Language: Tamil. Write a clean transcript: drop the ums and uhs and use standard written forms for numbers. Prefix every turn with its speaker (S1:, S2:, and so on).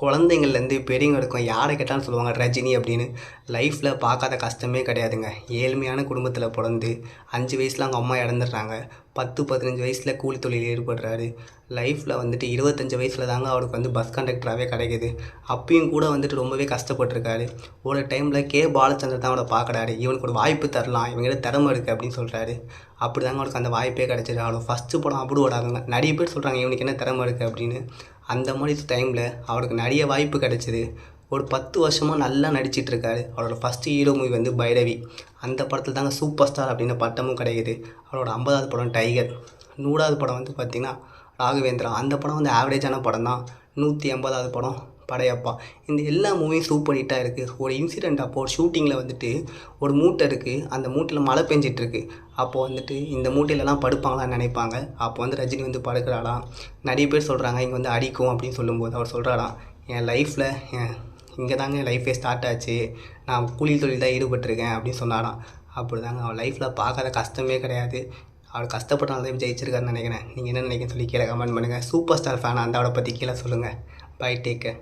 S1: குழந்தைங்கள்லேருந்து பெரியவங்க வரைக்கும் யாரை கேட்டாலும் சொல்லுவாங்க ரஜினி அப்படின்னு. லைஃப்பில் பார்க்காத கஷ்டமே கிடையாதுங்க. ஏழ்மையான குடும்பத்தில் பிறந்து 5 வயசில் அவங்க அம்மா இறந்துடுறாங்க. 10, 15 வயசில் கூலி தொழிலில் ஈடுபடுறாரு. லைஃப்பில் வந்துட்டு 25 வயசில் தாங்க அவருக்கு வந்து பஸ் கண்டக்டராகவே கிடைக்கிது. அப்பயும் கூட வந்துட்டு ரொம்பவே கஷ்டப்பட்டுருக்காரு. ஒரு டைமில் பாலச்சந்தர் தான் அவரை பார்க்குறாரு. இவனுக்கு ஒரு வாய்ப்பு தரலாம், இவங்கிட்ட திறமை இருக்குது அப்படின்னு சொல்கிறாரு. அப்படி தாங்க அவருக்கு அந்த வாய்ப்பே கிடச்சிது. அவரோட ஃபஸ்ட்டு படம் அப்ரூவ். நிறைய பேர் சொல்கிறாங்க இவனுக்கு என்ன திறமை இருக்குது அப்படின்னு. அந்த மாதிரி டைமில் அவருக்கு நிறைய வாய்ப்பு கிடச்சிது. ஒரு 10 வருஷமாக நல்லா நடிச்சிட்ருக்காரு. அவரோட ஃபஸ்ட்டு ஹீரோ மூவி வந்து பைரவி. அந்த படத்தில் தாங்க சூப்பர் ஸ்டார் அப்படின்னு பட்டமும் கிடைக்குது. அவரோட 50வது படம் டைகர். 100வது படம் வந்து பார்த்திங்கன்னா ராகவேந்திரா. அந்த படம் வந்து ஆவரேஜான படம் தான். 180வது படம் படையப்பா. இந்த எல்லா மூவியும் சூப்பர் ஹிட்டாக இருக்குது. ஒரு இன்சிடெண்ட் அப்போது ஒரு ஷூட்டிங்கில் வந்துட்டு ஒரு மூட்டை இருக்குது. அந்த மூட்டையில் மழை பெஞ்சிட்ருக்கு. அப்போது வந்துட்டு இந்த மூட்டையிலலாம் படுப்பாங்களான்னு நினைப்பாங்க. அப்போ வந்து ரஜினி வந்து படுக்கிறாளாம். நிறைய பேர் சொல்கிறாங்க இங்கே வந்து அடிக்கும் அப்படின்னு சொல்லும்போது அவர் சொல்கிறாராம், என் லைஃப்பில் இங்கே தாங்க என் லைஃபே ஸ்டார்ட் ஆச்சு. நான் கூலி தொழில் தான் ஈடுபட்டிருக்கேன் அப்படின்னு சொன்னாராம். அப்படி தாங்க அவர் லைஃப்பில் பார்க்காத கஷ்டமே கிடையாது. அவர் கஷ்டப்பட்டு தான் ஜெயிச்சிருக்காருன்னு நினைக்கிறேன். நீங்கள் என்ன நினைக்கிறேன்னு சொல்லி கீழே கமெண்ட் பண்ணுங்கள். சூப்பர் ஸ்டார் ஃபேன் அந்த அவரை பற்றி கீழே சொல்லுங்கள். Bye, take care.